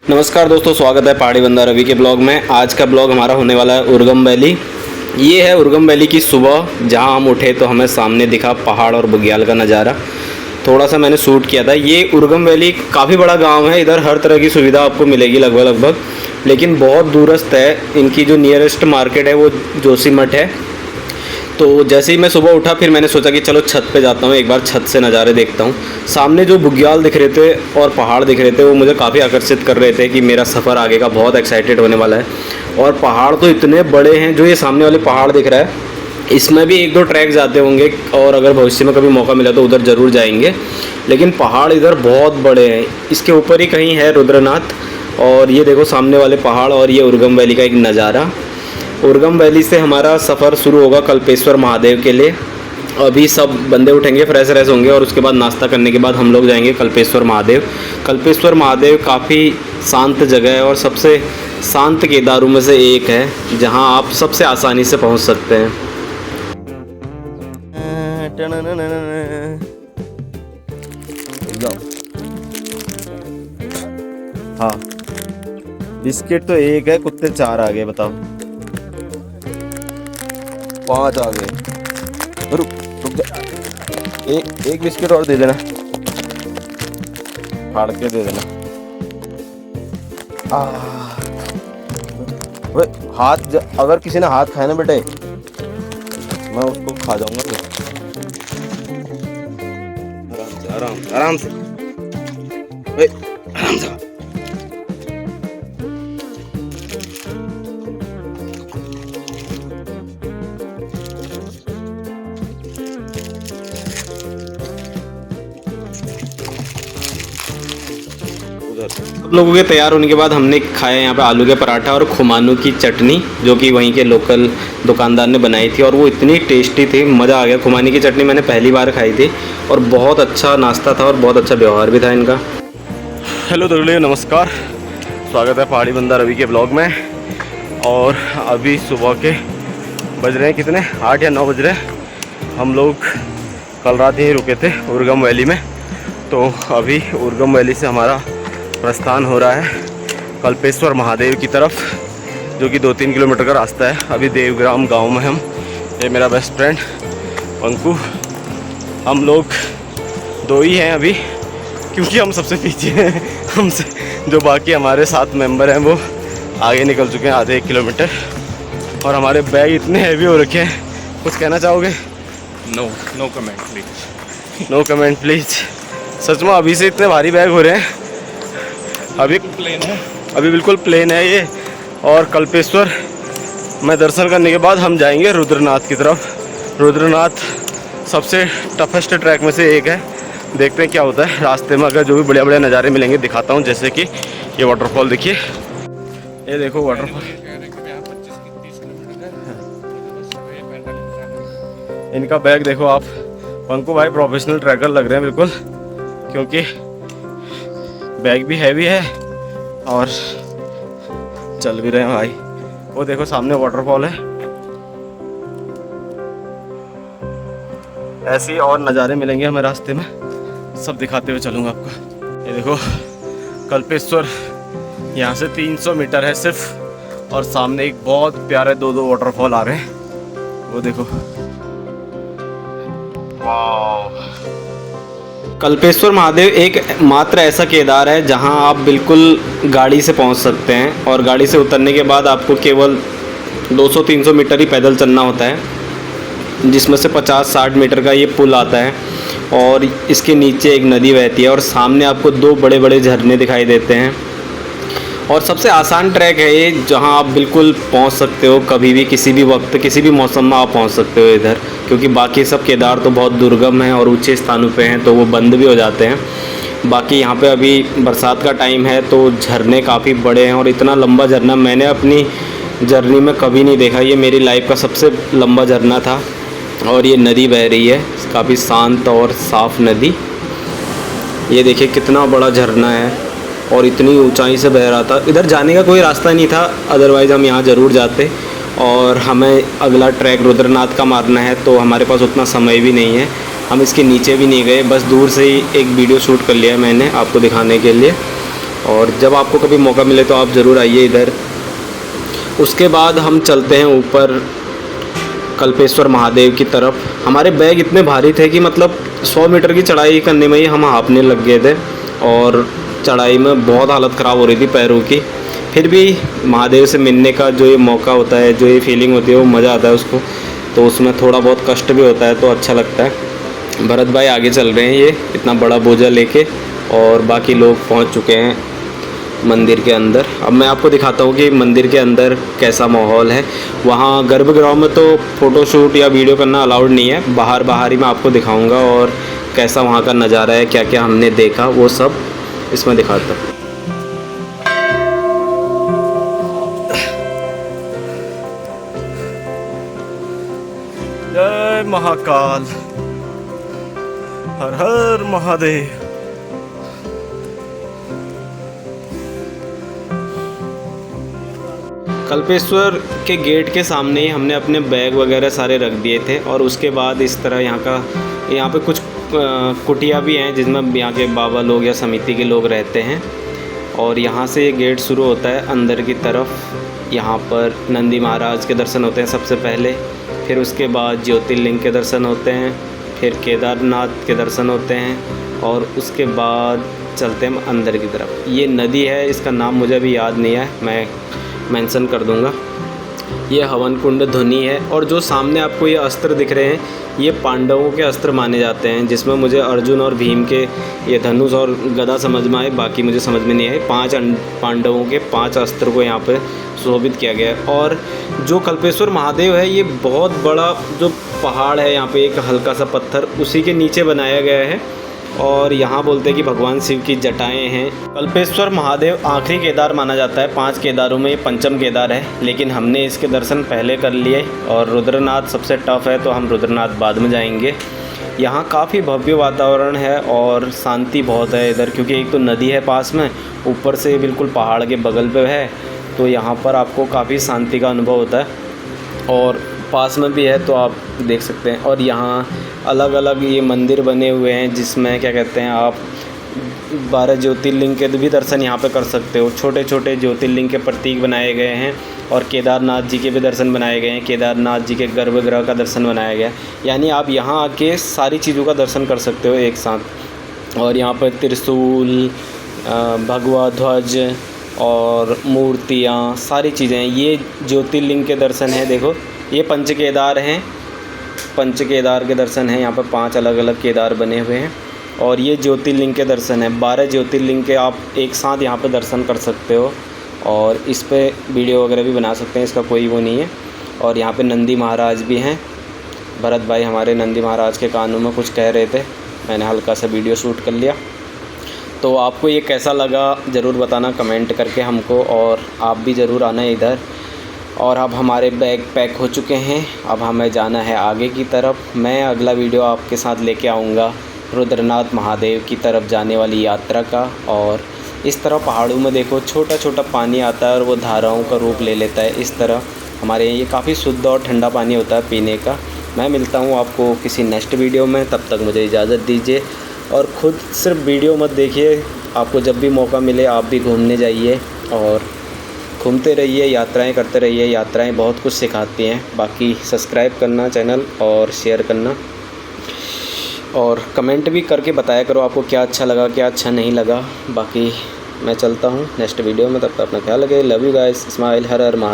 नमस्कार दोस्तों, स्वागत है पहाड़ी बंदा रवि के ब्लॉग में। आज का ब्लॉग हमारा होने वाला है उर्गम वैली। ये है उर्गम वैली की सुबह, जहां हम उठे तो हमें सामने दिखा पहाड़ और बुग्याल का नज़ारा। थोड़ा सा मैंने शूट किया था। ये उर्गम वैली काफ़ी बड़ा गांव है। इधर हर तरह की सुविधा आपको मिलेगी लगभग, लेकिन बहुत दूरस्थ है। इनकी जो नियरेस्ट मार्केट है वो जोशीमठ है। तो जैसे ही मैं सुबह उठा, फिर मैंने सोचा कि चलो छत पे जाता हूँ, एक बार छत से नज़ारे देखता हूँ। सामने जो बुग्याल दिख रहे थे और पहाड़ दिख रहे थे, वो मुझे काफ़ी आकर्षित कर रहे थे कि मेरा सफ़र आगे का बहुत एक्साइटेड होने वाला है। और पहाड़ तो इतने बड़े हैं। जो ये सामने वाले पहाड़ दिख रहा है, इसमें भी एक दो ट्रैक जाते होंगे, और अगर भविष्य में कभी मौका मिला तो उधर ज़रूर जाएंगे। लेकिन पहाड़ इधर बहुत बड़े हैं। इसके ऊपर ही कहीं है रुद्रनाथ। और ये देखो सामने वाले पहाड़, और ये उर्गम वैली का एक नज़ारा। उर्गम वैली से हमारा सफ़र शुरू होगा कल्पेश्वर महादेव के लिए। अभी सब बंदे उठेंगे, फ्रेश होंगे, और उसके बाद नाश्ता करने के बाद हम लोग जाएंगे कल्पेश्वर महादेव। कल्पेश्वर महादेव काफ़ी शांत जगह है और सबसे शांत केदारों में से एक है, जहां आप सबसे आसानी से पहुंच सकते हैं। हाँ, बिस्किट तो एक है, कुत्ते 4 आ गए। बताओ, 5 आ गए। रुक जा, एक बिस्किट और दे देना, फाड़ के दे देना। अगर किसी ने हाथ खाया ना बेटे, मैं उसको खा जाऊंगा। आराम से आराम से। सब लोगों के तैयार होने के बाद हमने खाया यहाँ पे आलू के पराठा और खुमानू की चटनी, जो कि वहीं के लोकल दुकानदार ने बनाई थी, और वो इतनी टेस्टी थी, मज़ा आ गया। खुमानी की चटनी मैंने पहली बार खाई थी, और बहुत अच्छा नाश्ता था और बहुत अच्छा व्यवहार भी था इनका। हेलो दोस्तों, नमस्कार, स्वागत है पहाड़ी बंदा रवि के ब्लॉग में। और अभी सुबह के बज रहे हैं कितने, 8 या 9 बज रहे हैं। हम लोग कल रात यहीं रुके थे उर्गम वैली में। तो अभी उर्गम वैली से हमारा प्रस्थान हो रहा है कल्पेश्वर महादेव की तरफ, जो कि 2-3 किलोमीटर का रास्ता है। अभी देवग्राम गांव में हम, ये मेरा बेस्ट फ्रेंड पंकु, हम लोग 2 ही हैं अभी, क्योंकि हम सबसे पीछे हैं। हमसे जो बाकी हमारे 7 मेंबर हैं वो आगे निकल चुके हैं आधे 1 किलोमीटर, और हमारे बैग इतने हैवी हो रखे हैं। कुछ कहना चाहोगे? No comment please. No comment please. सच में अभी से इतने भारी बैग हो रहे हैं। अभी प्लेन है, अभी बिल्कुल प्लेन है ये। और कल्पेश्वर में दर्शन करने के बाद हम जाएंगे रुद्रनाथ की तरफ। रुद्रनाथ सबसे टफेस्ट ट्रैक में से एक है। देखते हैं क्या होता है रास्ते में। अगर जो भी बढ़िया नज़ारे मिलेंगे दिखाता हूँ, जैसे कि ये वाटरफॉल देखिए, ये देखो वाटरफॉल। इनका बैग देखो आप। पंकु भाई प्रोफेशनल ट्रैकर लग रहे हैं बिल्कुल, क्योंकि बैग भी हैवी है और चल भी रहे हैं भाई। वो देखो सामने वाटरफॉल है। ऐसे ही और नज़ारे मिलेंगे हमें रास्ते में, सब दिखाते हुए चलूँगा आपको। ये देखो कल्पेश्वर, यहाँ से 300 मीटर है सिर्फ, और सामने एक बहुत प्यारे 2 वाटरफॉल आ रहे हैं, वो देखो। कल्पेश्वर महादेव एक मात्र ऐसा केदार है जहां आप बिल्कुल गाड़ी से पहुंच सकते हैं, और गाड़ी से उतरने के बाद आपको केवल 200-300 मीटर ही पैदल चलना होता है, जिसमें से 50-60 मीटर का ये पुल आता है, और इसके नीचे एक नदी बहती है, और सामने आपको 2 बड़े झरने दिखाई देते हैं। और सबसे आसान ट्रैक है ये, जहां आप बिल्कुल पहुंच सकते हो कभी भी, किसी भी वक्त, किसी भी मौसम में आप पहुंच सकते हो इधर, क्योंकि बाकी सब केदार तो बहुत दुर्गम हैं और ऊंचे स्थानों पे हैं, तो वो बंद भी हो जाते हैं। बाकी यहाँ पे अभी बरसात का टाइम है, तो झरने काफ़ी बड़े हैं, और इतना लंबा झरना मैंने अपनी जर्नी में कभी नहीं देखा। ये मेरी लाइफ का सबसे लंबा झरना था। और ये नदी बह रही है, काफ़ी शांत और साफ़ नदी। ये देखिए कितना बड़ा झरना है, और इतनी ऊंचाई से बह रहा था। इधर जाने का कोई रास्ता नहीं था, अदरवाइज़ हम यहाँ ज़रूर जाते। और हमें अगला ट्रैक रुद्रनाथ का मारना है, तो हमारे पास उतना समय भी नहीं है। हम इसके नीचे भी नहीं गए, बस दूर से ही एक वीडियो शूट कर लिया मैंने आपको दिखाने के लिए। और जब आपको कभी मौका मिले तो आप ज़रूर आइए इधर। उसके बाद हम चलते हैं ऊपर कल्पेश्वर महादेव की तरफ। हमारे बैग इतने भारी थे कि मतलब 100 मीटर की चढ़ाई करने में ही हम हाँफने लग गए थे और चढ़ाई में बहुत हालत ख़राब हो रही थी पैरों की। फिर भी महादेव से मिलने का जो ये मौका होता है, जो ये फीलिंग होती है, वो मज़ा आता है उसको। तो उसमें थोड़ा बहुत कष्ट भी होता है तो अच्छा लगता है। भरत भाई आगे चल रहे हैं ये इतना बड़ा बोझा लेके, और बाकी लोग पहुंच चुके हैं मंदिर के अंदर। अब मैं आपको दिखाता हूँ कि मंदिर के अंदर कैसा माहौल है। वहाँ गर्भगृह में तो फ़ोटोशूट या वीडियो करना अलाउड नहीं है, बाहर ही मैं आपको दिखाऊँगा और कैसा वहाँ का नज़ारा है, क्या क्या हमने देखा वो सब इसमें दिखाता हूँ। जय महाकाल, हर हर महादेव। कल्पेश्वर के गेट के सामने ही हमने अपने बैग वगैरह सारे रख दिए थे, और उसके बाद इस तरह यहाँ पे कुछ कुटिया भी हैं जिसमें यहाँ के बाबा लोग या समिति के लोग रहते हैं। और यहाँ से ये गेट शुरू होता है अंदर की तरफ। यहाँ पर नंदी महाराज के दर्शन होते हैं सबसे पहले, फिर उसके बाद ज्योतिर्लिंग के दर्शन होते हैं, फिर केदारनाथ के दर्शन होते हैं, और उसके बाद चलते हैं अंदर की तरफ। ये नदी है, इसका नाम मुझे अभी याद नहीं है, मैं मेंशन कर दूंगा। ये हवन कुंड ध्वनि है, और जो सामने आपको ये अस्त्र दिख रहे हैं ये पांडवों के अस्त्र माने जाते हैं, जिसमें मुझे अर्जुन और भीम के ये धनुष और गदा समझ में आए, बाकी मुझे समझ में नहीं आए। 5 पांडवों के 5 अस्त्र को यहाँ पे सुशोभित किया गया है। और जो कल्पेश्वर महादेव है ये बहुत बड़ा जो पहाड़ है, यहाँ पे एक हल्का सा पत्थर उसी के नीचे बनाया गया है, और यहाँ बोलते हैं कि भगवान शिव की जटाएं हैं। कल्पेश्वर महादेव आखिरी केदार माना जाता है, 5 केदारों में ये पंचम केदार है, लेकिन हमने इसके दर्शन पहले कर लिए। और रुद्रनाथ सबसे टफ है तो हम रुद्रनाथ बाद में जाएंगे। यहाँ काफ़ी भव्य वातावरण है और शांति बहुत है इधर, क्योंकि एक तो नदी है पास में, ऊपर से बिल्कुल पहाड़ के बगल पे है, तो यहाँ पर आपको काफ़ी शांति का अनुभव होता है। और पास में भी है तो आप देख सकते हैं। और यहाँ अलग अलग ये मंदिर बने हुए हैं जिसमें क्या कहते हैं, आप 12 ज्योतिर्लिंग के भी दर्शन यहाँ पे कर सकते हो। छोटे छोटे ज्योतिर्लिंग के प्रतीक बनाए गए हैं, और केदारनाथ जी के भी दर्शन बनाए गए हैं। केदारनाथ जी के गर्भगृह का दर्शन बनाया गया है, यानी आप यहाँ आके सारी चीज़ों का दर्शन कर सकते हो एक साथ। और यहाँ पर त्रिशूल, भगवा ध्वज और मूर्तियाँ, सारी चीज़ें हैं। ये ज्योतिर्लिंग के दर्शन हैं। देखो ये पंच केदार हैं, पंच केदार के दर्शन हैं। यहाँ पर 5 अलग अलग केदार बने हुए हैं, और ये ज्योतिर्लिंग के दर्शन हैं। 12 ज्योतिर्लिंग के आप एक साथ यहाँ पर दर्शन कर सकते हो, और इस पे वीडियो वगैरह भी बना सकते हैं, इसका कोई वो नहीं है। और यहाँ पे नंदी महाराज भी हैं। भरत भाई हमारे नंदी महाराज के कानों में कुछ कह रहे थे, मैंने हल्का सा वीडियो शूट कर लिया। तो आपको ये कैसा लगा ज़रूर बताना कमेंट करके हमको, और आप भी ज़रूर आना इधर। और अब हमारे बैग पैक हो चुके हैं, अब हमें जाना है आगे की तरफ। मैं अगला वीडियो आपके साथ लेके आऊँगा रुद्रनाथ महादेव की तरफ जाने वाली यात्रा का। और इस तरह पहाड़ों में देखो छोटा छोटा पानी आता है और वो धाराओं का रूप ले लेता है। इस तरह हमारे यहाँ ये काफ़ी शुद्ध और ठंडा पानी होता है पीने का। मैं मिलता हूँ आपको किसी नेक्स्ट वीडियो में, तब तक मुझे इजाज़त दीजिए। और ख़ुद सिर्फ वीडियो मत देखिए, आपको जब भी मौका मिले आप भी घूमने जाइए और घूमते रहिए, यात्राएं करते रहिए। यात्राएं बहुत कुछ सिखाती हैं। बाकी सब्सक्राइब करना चैनल और शेयर करना, और कमेंट भी करके बताया करो आपको क्या अच्छा लगा क्या अच्छा नहीं लगा। बाकी मैं चलता हूँ नेक्स्ट वीडियो में, तब तक अपना ख्याल रखिए। Love you guys, smile, her her Mahadev.